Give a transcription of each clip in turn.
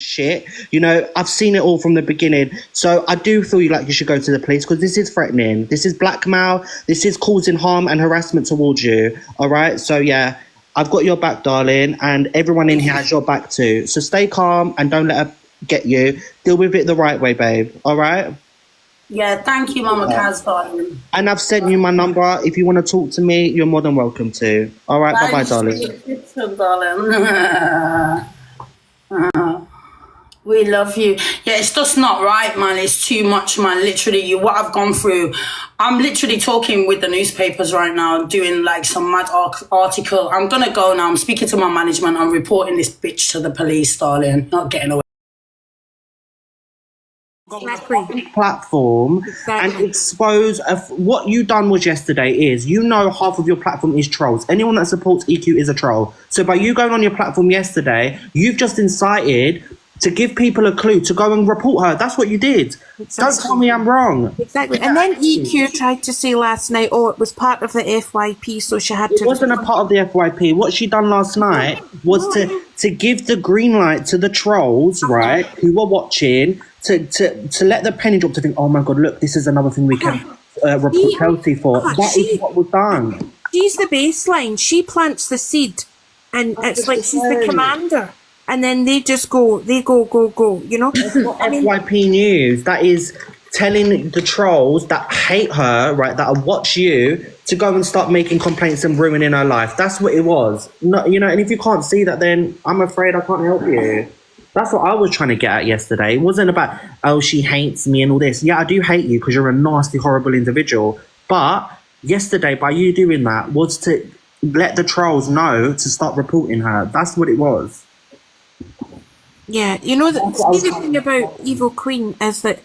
shit. You know, I've seen it all from the beginning. So I do feel like you should go to the police because this is threatening. This is blackmail. This is causing harm and harassment towards you. All right. So yeah, I've got your back, darling, and everyone in here has your back too. So stay calm and don't let her get you. Deal with it the right way, babe. All right. Yeah, thank you, Mama Kaz, darling. And I've sent you my number. If you want to talk to me, you're more than welcome to. All right, bye-bye, darling. We love you. Yeah, it's just not right, man. It's too much, man. Literally, what I've gone through. I'm literally talking with the newspapers right now, doing like some mad article. I'm going to go now. I'm speaking to my management. I'm reporting this bitch to the police, darling. Not getting away. Platform and expose what you done was yesterday is, you know, half of your platform is trolls. Anyone that supports EQ is a troll. So by you going on your platform yesterday, you've just incited to give people a clue to go and report her. That's what you did. Exactly. Don't tell me I'm wrong. Exactly. And then EQ tried to say last night, oh, it was part of the FYP, so she had to... It wasn't a part of the FYP. What she done last night was to give the green light to the trolls, right, who were watching, to let the penny drop, to think, oh my God, look, this is another thing we can report Kelsey for. That is what was done. She's the baseline. She plants the seed, and it's like she's the commander. And then they just go, you know? FYP News, that is telling the trolls that hate her, right, that watch you, to go and start making complaints and ruining her life. That's what it was. No, you know, and if you can't see that, then I'm afraid I can't help you. That's what I was trying to get at yesterday. It wasn't about, oh, she hates me and all this. Yeah, I do hate you because you're a nasty, horrible individual. But yesterday, by you doing that, was to let the trolls know to start reporting her. That's what it was. Yeah, you know, the thing about Evil Queen is that,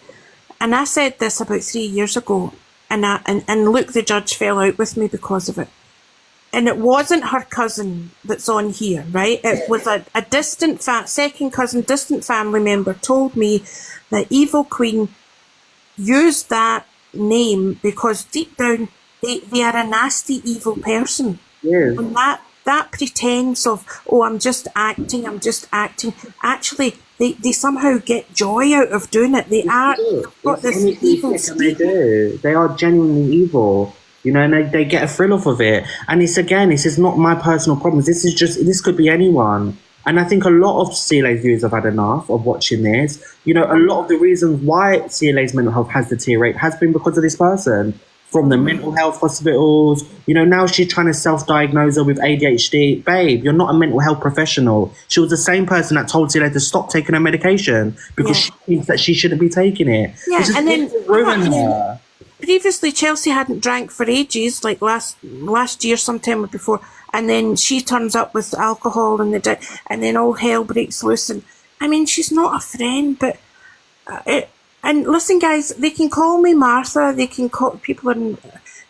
and I said this about 3 years ago, and look, the judge fell out with me because of it. And it wasn't her cousin that's on here, right? It was a distant second cousin, distant family member told me that Evil Queen used that name because deep down they are a nasty, evil person. Yeah. And that pretense of, oh, I'm just acting. Actually, they somehow get joy out of doing it. They've got this evil they do. They are genuinely evil. You know, and they get a thrill off of it. And this is not my personal problems. This could be anyone. And I think a lot of CLA viewers have had enough of watching this. You know, a lot of the reasons why CLA's mental health has deteriorated has been because of this person. From the mental health hospitals, you know, now she's trying to self-diagnose her with ADHD. Babe, you're not a mental health professional. She was the same person that told CLA to stop taking her medication because she thinks that she shouldn't be taking it. Yeah, and then ruin her. Previously, Chelsea hadn't drank for ages, like last year, sometime before, and then she turns up with alcohol and then all hell breaks loose. And I mean, she's not a friend, but and listen, guys, they can call me Martha. They can call people, and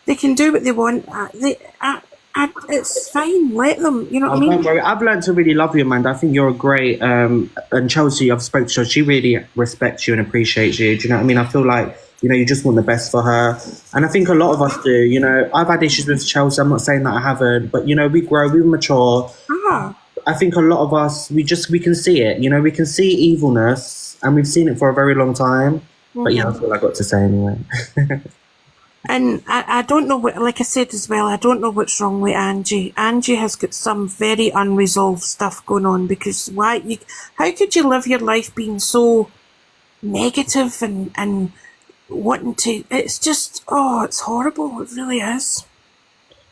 they can do what they want. It's fine. Let them. You know what I mean? Don't worry. I've learned to really love you, Amanda. I think you're a great. And Chelsea, I've spoken to her. She really respects you and appreciates you. Do you know what I mean? I feel like, you know, you just want the best for her. And I think a lot of us do. You know, I've had issues with Chelsea. I'm not saying that I haven't, but you know, we grow, we mature. I think a lot of us, we can see it. You know, we can see evilness, and we've seen it for a very long time. Mm-hmm. But yeah, that's all I got to say anyway. And I don't know what, like I said as well, I don't know what's wrong with Angie. Angie has got some very unresolved stuff going on, because how could you live your life being so negative and wanting to, it's just, oh, it's horrible. It really is.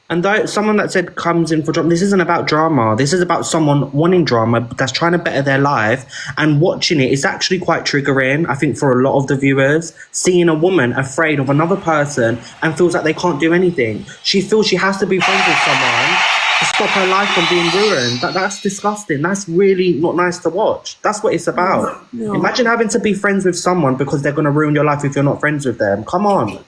And someone that said comes in for drama, this isn't about drama. This is about someone wanting drama that's trying to better their life, and watching it is actually quite triggering, I think, for a lot of the viewers. Seeing a woman afraid of another person and feels like they can't do anything. She feels she has to be friends with someone to stop her life from being ruined. That's disgusting. That's really not nice to watch. That's what it's about. No. Imagine having to be friends with someone because they're going to ruin your life if you're not friends with them. Come on.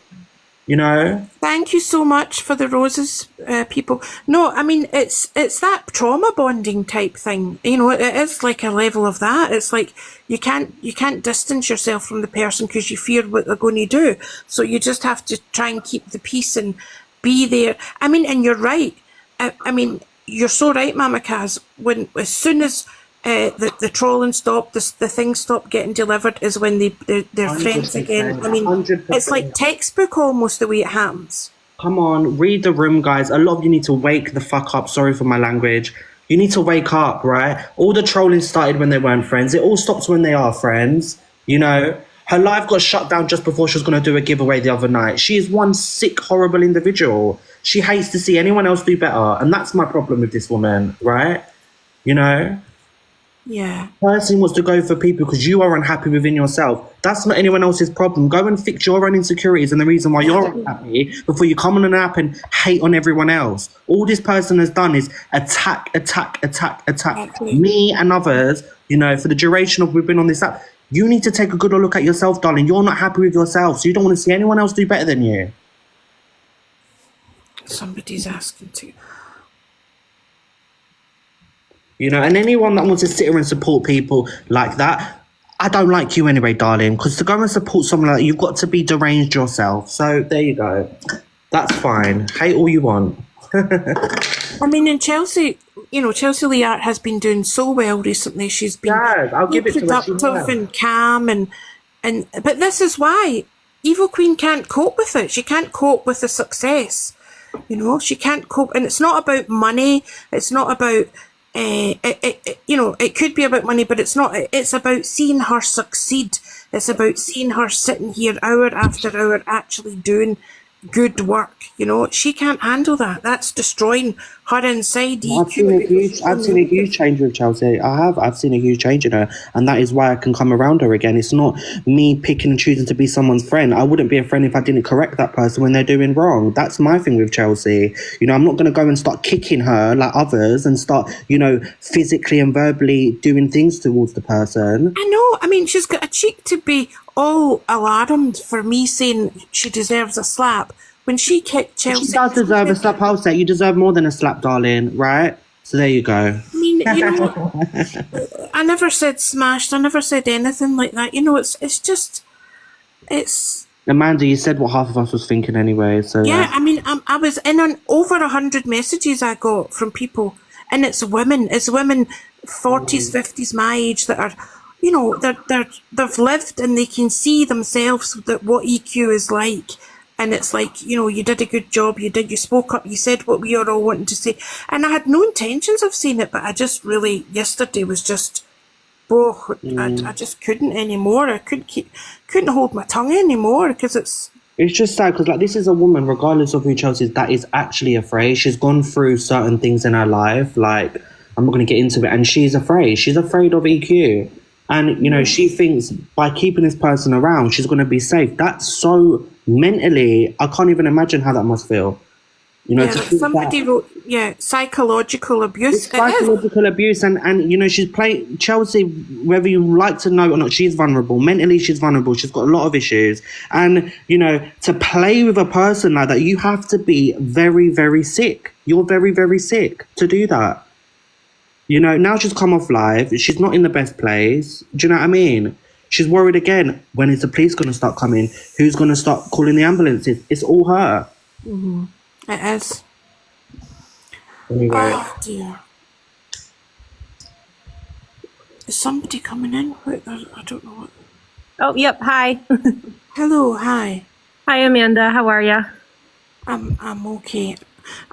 You know? Thank you so much for the roses, people. No, I mean, it's that trauma bonding type thing. You know, it is like a level of that. It's like you can't distance yourself from the person because you fear what they're going to do. So you just have to try and keep the peace and be there. I mean, and you're right. I mean, you're so right, Mama Kaz. As soon as the trolling stopped, the things stopped getting delivered is when they're friends again. I mean, 100%. it's like textbook almost the way it happens. Come on, read the room, guys. A lot of you need to wake the fuck up. Sorry for my language. You need to wake up, right? All the trolling started when they weren't friends. It all stops when they are friends. You know, her live got shut down just before she was going to do a giveaway the other night. She is one sick, horrible individual. She hates to see anyone else do better. And that's my problem with this woman, right? You know? Yeah. Person wants to go for people because you are unhappy within yourself. That's not anyone else's problem. Go and fix your own insecurities and the reason why you're unhappy before you come on an app and hate on everyone else. All this person has done is attack me and others, you know, for the duration of we've been on this app. You need to take a good look at yourself, darling. You're not happy with yourself, so you don't want to see anyone else do better than you. Somebody's asking to. You know, and anyone that wants to sit here and support people like that, I don't like you anyway, darling, because to go and support someone like that, you've got to be deranged yourself. So there you go. That's fine. Hate all you want. I mean, in Chelsea, you know, Chelsea Leart has been doing so well recently. She's been I'll give it to her. productive and calm, and but this is why Evil Queen can't cope with it. She can't cope with the success. You know, she can't cope, and it's not about money. It's not about. You know, it could be about money, but it's not. It's about seeing her succeed. It's about seeing her sitting here hour after hour actually doing good work. You know, she can't handle that. That's destroying her inside. I've seen a huge change with Chelsea. I've seen a huge change in her, and that is why I can come around her again. It's not me picking and choosing to be someone's friend. I wouldn't be a friend if I didn't correct that person when they're doing wrong. That's my thing with Chelsea. You know, I'm not going to go and start kicking her like others and start, you know, physically and verbally doing things towards the person. I know. I mean, she's got a cheek to be all alarmed for me saying she deserves a slap. When she kicked Chelsea... She does deserve a slap, I'll say. You deserve more than a slap, darling, right? So there you go. I mean, you know, I never said smashed. I never said anything like that. You know, it's just... It's... Amanda, you said what half of us was thinking anyway, so... Yeah, I mean, I was in on over 100 messages I got from people, and it's women. It's women 40s, 50s, my age that are... You know, they've lived and they can see themselves that what EQ is like. And it's like, you know, you did a good job, you spoke up, you said what we are all wanting to say. And I had no intentions of saying it, but I just really, yesterday was just, I just couldn't anymore. I couldn't hold my tongue anymore because it's just sad because, like, this is a woman, regardless of who Chelsea is, that is actually afraid. She's gone through certain things in her life, like, I'm not going to get into it, and she's afraid. She's afraid of EQ. And, you know, she thinks by keeping this person around, she's going to be safe. That's so mentally, I can't even imagine how that must feel. You know, somebody wrote, psychological abuse. It's psychological abuse. And, you know, she's playing Chelsea, whether you like to know or not, she's vulnerable. Mentally, she's vulnerable. She's got a lot of issues. And, you know, to play with a person like that, you have to be very, very sick. You're very, very sick to do that. You know, now she's come off live. She's not in the best place. Do you know what I mean? She's worried again. When is the police going to start coming? Who's going to start calling the ambulances? It's all her. Mm-hmm. It is. Anyway. Oh, dear. Is somebody coming in? Wait, I don't know what. Oh, yep. Hi. Hello, hi. Hi, Amanda. How are ya? I'm okay.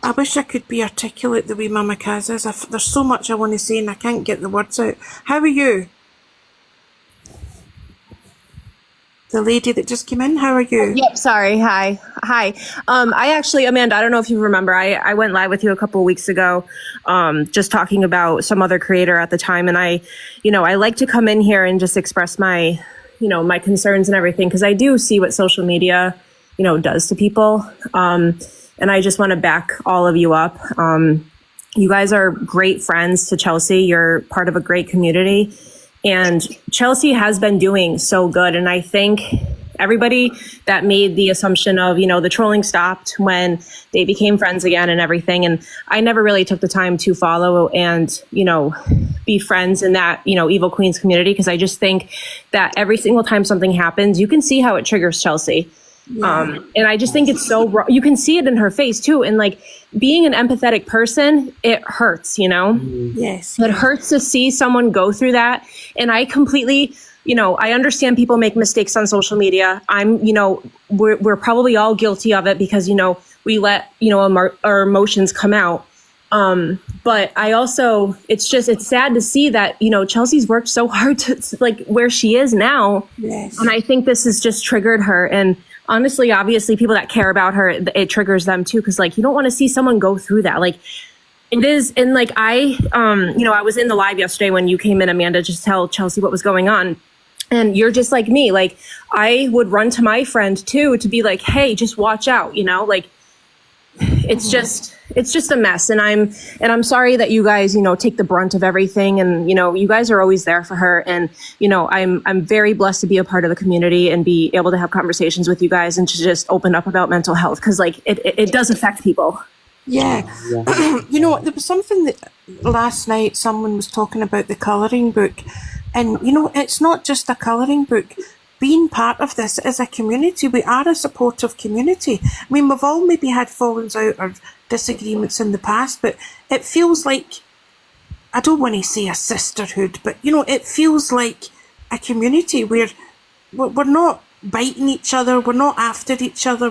I wish I could be articulate the way Mama Kaz is. There's so much I want to say and I can't get the words out. How are you? The lady that just came in, how are you? Yep, sorry. Hi. I actually, Amanda, I don't know if you remember, I went live with you a couple of weeks ago, just talking about some other creator at the time. And I like to come in here and just express my, my concerns and everything, because I do see what social media, does to people. And I just want to back all of you up. You guys are great friends to Chelsea. You're part of a great community. And Chelsea has been doing so good. And I think everybody that made the assumption of, the trolling stopped when they became friends again and everything. And I never really took the time to follow and, be friends in that, Evil Queens community, because I just think that every single time something happens, you can see how it triggers Chelsea. And I just think it's so wrong. You can see it in her face too. And like being an empathetic person, it hurts, you know? Yes. It hurts to see someone go through that. And I completely, you know, I understand people make mistakes on social media. You know, we're probably all guilty of it because, you know, we let, you know, our emotions come out. But I also, it's sad to see that, you know, Chelsea's worked so hard to like where she is now. Yes. And I think this has just triggered her. And honestly, obviously people that care about her, it triggers them too. Cause like, you don't want to see someone go through that. Like it is. And like, you know, I was in the live yesterday when you came in, Amanda, just tell Chelsea what was going on. And you're just like me. Like I would run to my friend too, to be like, hey, just watch out, you know, like it's just a mess. And I'm sorry that you guys, you know, take the brunt of everything. And, you know, you guys are always there for her. And, you know, I'm very blessed to be a part of the community and be able to have conversations with you guys and to just open up about mental health. Cause like it does affect people. Yeah. You know what? There was something that last night someone was talking about the colouring book. And, you know, it's not just a colouring book. Being part of this as a community, we are a supportive community. I mean, we've all maybe had fallings out or disagreements in the past, but it feels like, I don't want to say a sisterhood, but, you know, it feels like a community where we're not biting each other, we're not after each other,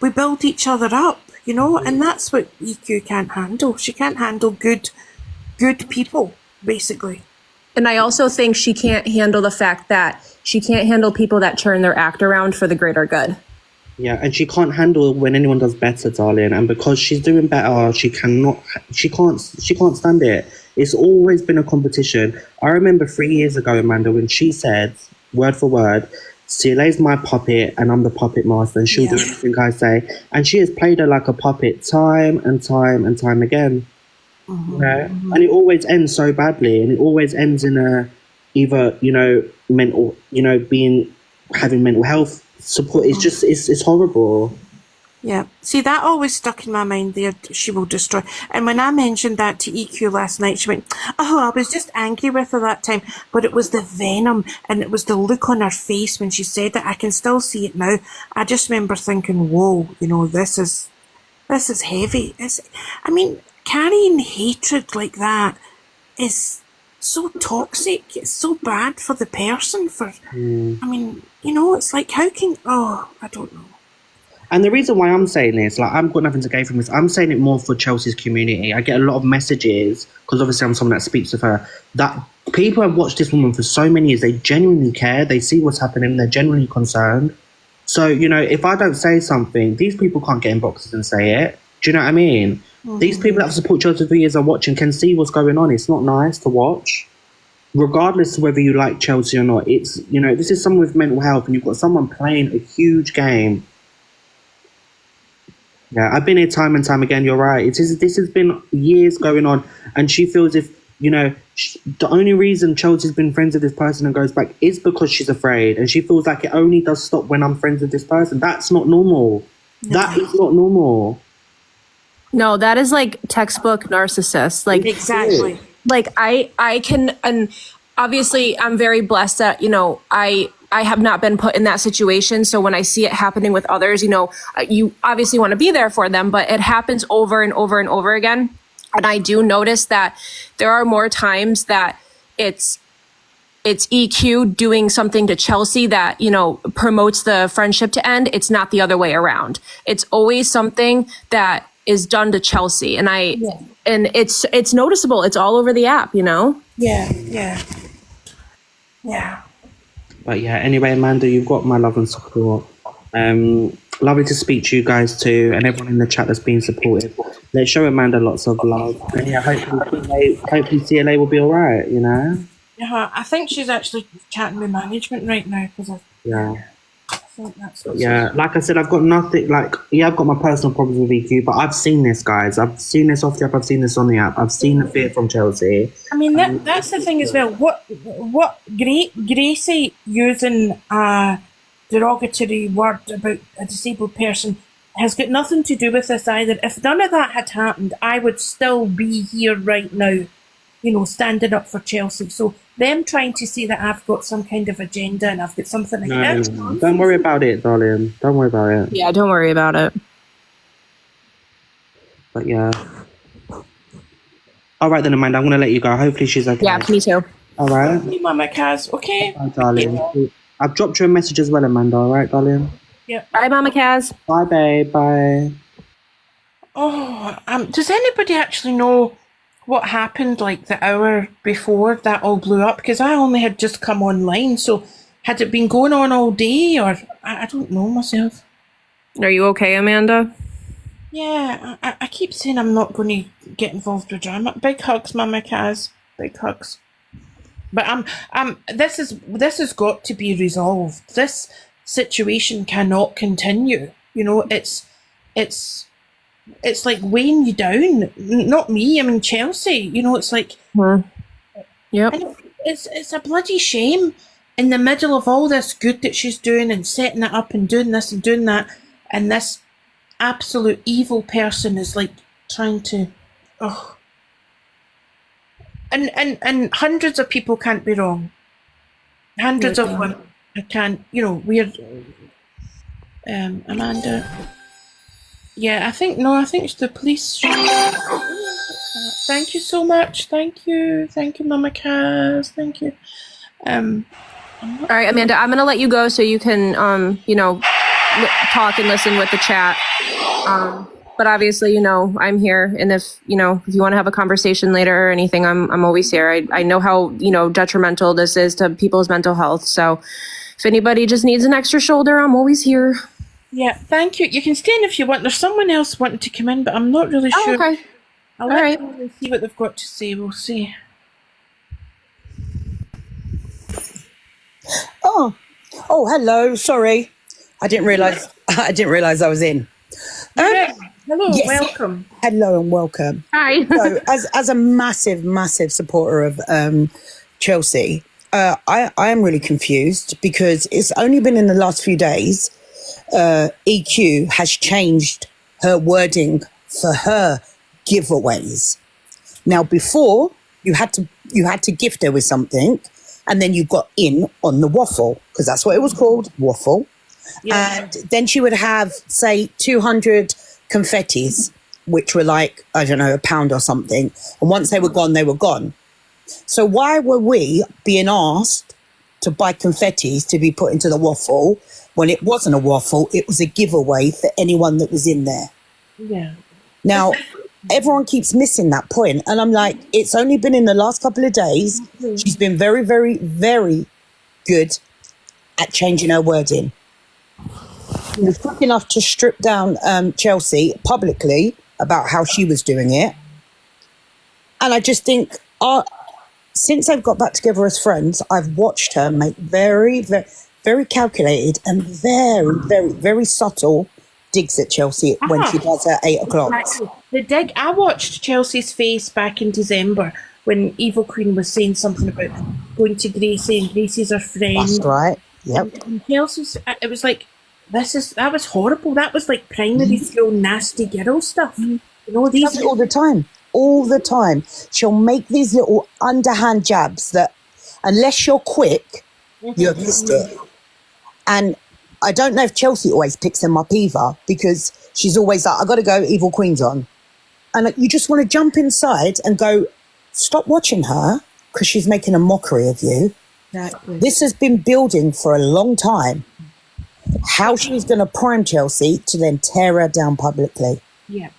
we build each other up, you know, and that's what EQ can't handle. She can't handle good people, basically. And I also think she can't handle the fact that she can't handle people that turn their act around for the greater good. Yeah, and she can't handle when anyone does better, darling. And because she's doing better, she can't stand it. It's always been a competition. I remember 3 years ago, Amanda, when she said, word for word, CLA's my puppet and I'm the puppet master and she'll do everything I say. And she has played her like a puppet time and time and time again. Okay? And it always ends so badly, and it always ends in either, you know, mental, you know, having mental health support. It's just it's horrible. Yeah. See, that always stuck in my mind there, she will destroy. And when I mentioned that to EQ last night, she went, oh, I was just angry with her that time. But it was the venom and it was the look on her face when she said it. I can still see it now. I just remember thinking, whoa, you know, this is heavy. I mean, carrying hatred like that is so toxic. It's so bad for the person. I mean, you know, it's like, I don't know. And the reason why I'm saying this, like, I've got nothing to gain from this. I'm saying it more for Chelsea's community. I get a lot of messages, because obviously I'm someone that speaks with her, that people have watched this woman for so many years. They genuinely care. They see what's happening. They're genuinely concerned. So, you know, if I don't say something, these people can't get in boxes and say it. Do you know what I mean? These people that have supported Chelsea for years are watching, can see what's going on. It's not nice to watch. Regardless of whether you like Chelsea or not, it's, you know, this is someone with mental health and you've got someone playing a huge game. Yeah, I've been here time and time again. You're right. This has been years going on, and she feels if, you know, the only reason Chelsea's been friends with this person and goes back is because she's afraid, and she feels like it only does stop when I'm friends with this person. That's not normal. That is not normal. No, that is like textbook narcissist. Like Exactly. Like I can, and obviously I'm very blessed that, you know, I have not been put in that situation. So when I see it happening with others, you know, you obviously want to be there for them, but it happens over and over and over again. And I do notice that there are more times that it's EQ doing something to Chelsea that, you know, promotes the friendship to end. It's not the other way around. It's always something that is done to Chelsea. And and it's noticeable. It's all over the app, you know? Yeah. But yeah, anyway, Amanda, you've got my love and support. Lovely to speak to you guys too, and everyone in the chat that's been supportive. Let's show Amanda lots of love. And yeah, hopefully CLA will be all right, you know? Yeah, I think she's actually chatting with management right now, because I think that's what's like I said, I've got nothing, like, I've got my personal problems with EQ, but I've seen this, guys. I've seen this off the app, I've seen this on the app. I've seen the fear from Chelsea. I mean, that's the thing as well. What Gracie using a derogatory word about a disabled person has got nothing to do with this either. If none of that had happened, I would still be here right now. standing up for Chelsea. So them trying to say that I've got some kind of agenda and I've got something like that. No, don't worry about it, darling. Don't worry about it. Yeah, don't worry about it. But yeah. All right then, Amanda, I'm going to let you go. Hopefully she's okay. Yeah, me too. All right. Hey, Mama Kaz. Okay. Bye, darling. I've dropped you a message as well, Amanda. All right, darling? Yeah. Bye, Mama Kaz. Bye, babe. Bye. Oh, does anybody actually know what happened like the hour before that all blew up? Because I only had just come online, so had it been going on all day, or I don't know myself. Are you okay, Amanda? Yeah, I keep saying I'm not going to get involved with drama. Big hugs, Mama Kaz. Big hugs. But this has got to be resolved. This situation cannot continue. It's like weighing you down. Not me. I mean Chelsea. It's like. Yep. And it's a bloody shame. In the middle of all this good that she's doing and setting it up and doing this and doing that, and this absolute evil person is like trying to, and hundreds of people can't be wrong. Hundreds of women can't. We're Amanda. Yeah, I think it's the police. Thank you so much. Thank you, Mama Kaz. Thank you. All right, Amanda, I'm going to let you go so you can, talk and listen with the chat. But obviously, I'm here. And if you want to have a conversation later or anything, I'm always here. I know how, detrimental this is to people's mental health. So if anybody just needs an extra shoulder, I'm always here. Yeah, thank you. You can stay in if you want. There's someone else wanting to come in, but I'm not really sure. Okay. I'll let them see what they've got to say. We'll see. Oh, hello. Sorry, I didn't realize I was in. Hello, yes. welcome. Hello and welcome. Hi. So, as a massive supporter of Chelsea, I am really confused because it's only been in the last few days. EQ has changed her wording for her giveaways. Now, before you had to gift her with something, and then you got in on the waffle because that's what it was called, waffle. Yeah. And then she would have, say, 200 confettis, which were like, I don't know, £1 or something. And once they were gone, they were gone. So why were we being asked to buy confettis to be put into the waffle when it wasn't a waffle? It was a giveaway for anyone that was in there. Yeah. Now, everyone keeps missing that point. And I'm like, it's only been in the last couple of days. Mm-hmm. She's been very, very, very good at changing her wording. She was quick enough to strip down Chelsea publicly about how she was doing it. And I just think, since they've got back together as friends, I've watched her make very, very, very calculated and very, very, very subtle digs at Chelsea when she does her 8 o'clock. Exactly. The dig, I watched Chelsea's face back in December when Evil Queen was saying something about going to Gracie and Gracie's her friend. That's right. Yep. And Chelsea's, it was like, that was horrible. That was like primary school nasty girl stuff. You know, she does it all the time. All the time. She'll make these little underhand jabs that, unless you're quick, you've missed it. And I don't know if Chelsea always picks them up either, because she's always like, I got to go, Evil Queen's on. And you just want to jump inside and go, stop watching her, because she's making a mockery of you. Exactly. This has been building for a long time. How she's going to prime Chelsea to then tear her down publicly. Yeah.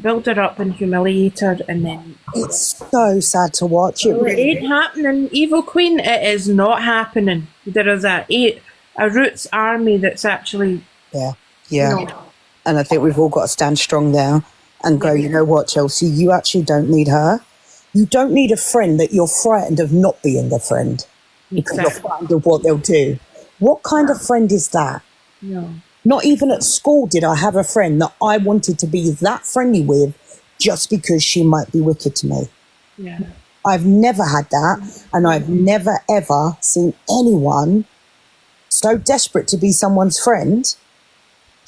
Build her up and humiliate her, and then... It's so sad to watch. It ain't happening. Evil Queen, it is not happening. There is a Roots army that's actually... Yeah. And I think we've all got to stand strong there and go, you know what, Chelsea, you actually don't need her. You don't need a friend that you're frightened of not being the friend. Because you're frightened of what they'll do. What kind of friend is that? No. Not even at school did I have a friend that I wanted to be that friendly with just because she might be wicked to me. Yeah. I've never had that, and I've never, ever seen anyone so desperate to be someone's friend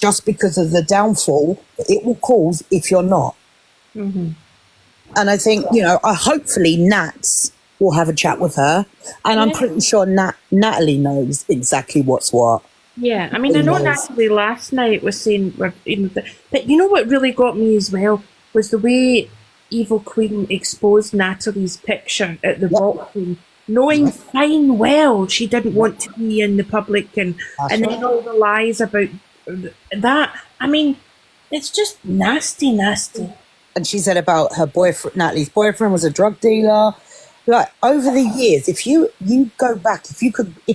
just because of the downfall that it will cause if you're not. Mm-hmm. And I think, you know, hopefully Nats will have a chat with her. And I'm pretty sure Natalie knows exactly what's what. Yeah, I mean, I know Natalie last night was saying, you know, but you know what really got me as well was the way Evil Queen exposed Natalie's picture at the ballroom, knowing fine well she didn't want to be in the public, and then all the lies about that. I mean, it's just nasty, nasty. And she said about her boyfriend, Natalie's boyfriend was a drug dealer. Like, over the years, if you go back, if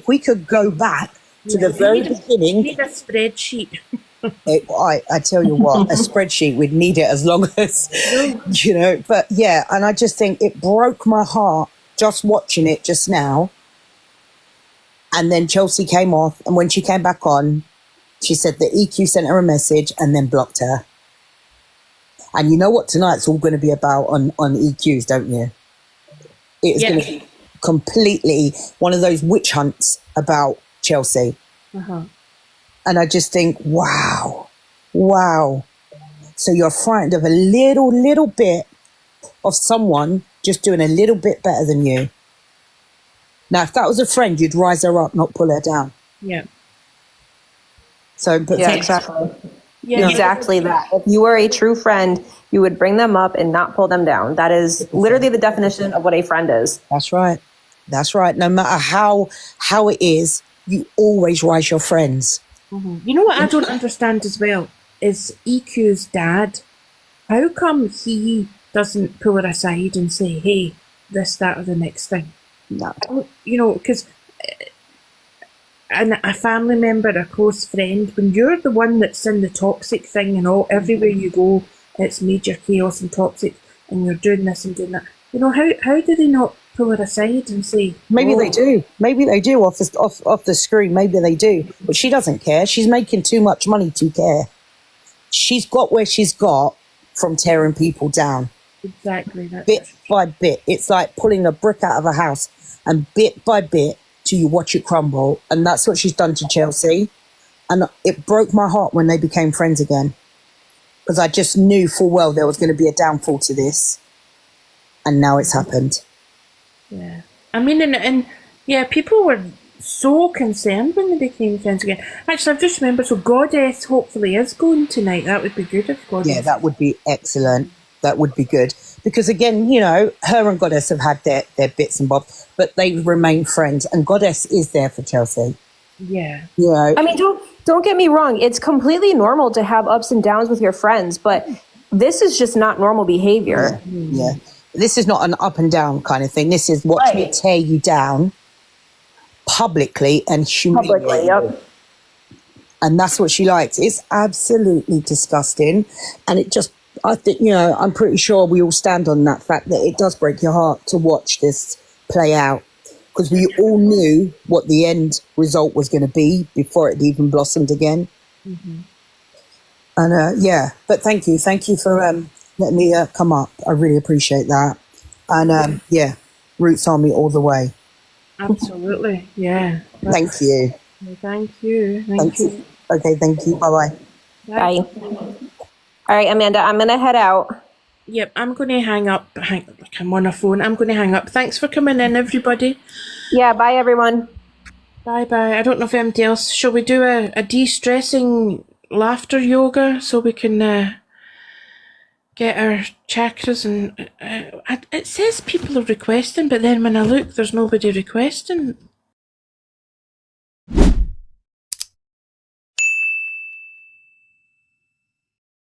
we could go back to the very beginning. Need a spreadsheet. I tell you what, a spreadsheet, we'd need it as long as, you know, but yeah, and I just think it broke my heart just watching it just now. And then Chelsea came off, and when she came back on, she said the EQ sent her a message and then blocked her. And you know what tonight's all going to be about on EQs, don't you? It's going to be completely one of those witch hunts about Chelsea. And I just think, wow. So you're frightened of a little bit of someone just doing a little bit better than you. Now, if that was a friend, you'd rise her up, not pull her down. Yeah. So, but Exactly. Yeah. Exactly that. If you were a true friend, you would bring them up and not pull them down. That is literally the definition of what a friend is. That's right. No matter how it is, you always rise your friends. You know what I don't understand as well is EQ's dad. How come he doesn't pull her aside and say, hey, this, that, or the next thing? No. You know, because a family member, a close friend, when you're the one that's in the toxic thing and everywhere you go, it's major chaos and toxic, and you're doing this and doing that. You know, how do they not pull her aside and say, maybe they do off the screen, maybe they do, but she doesn't care. She's making too much money to care. She's got where she's got from tearing people down. Exactly. That's bit by bit. It's like pulling a brick out of a house, and bit by bit till you watch it crumble. And that's what she's done to Chelsea. And it broke my heart when they became friends again, because I just knew full well there was going to be a downfall to this, and now it's happened. Yeah. I mean, and yeah, people were so concerned when they became friends again. Actually, I've just remembered, so Goddess hopefully is going tonight. That would be good if Goddess... Yeah, that would be excellent. That would be good. Because again, you know, her and Goddess have had their bits and bobs, but they remain friends, and Goddess is there for Chelsea. Yeah. You know, I mean, don't get me wrong. It's completely normal to have ups and downs with your friends, but this is just not normal behavior. Yeah. This is not an up and down kind of thing. This is watch me tear you down publicly and humiliate you. And that's what she likes. It's absolutely disgusting. And it just, I think, you know, I'm pretty sure we all stand on that fact that it does break your heart to watch this play out. Because we all knew what the end result was going to be before it even blossomed again. And yeah, but thank you for letting me come up. I really appreciate that. And yeah, Roots Army all the way. Absolutely, yeah. Thank you. Thank you. Thank you. Okay, thank you. Bye-bye. Bye. All right, Amanda, I'm going to head out. Yep, I'm going to hang up. I'm on a phone. I'm going to hang up. Thanks for coming in, everybody. Yeah, bye, everyone. Bye-bye. I don't know if anybody else... Shall we do a de-stressing laughter yoga so we can get our chakras? And it says people are requesting, but then when I look, there's nobody requesting.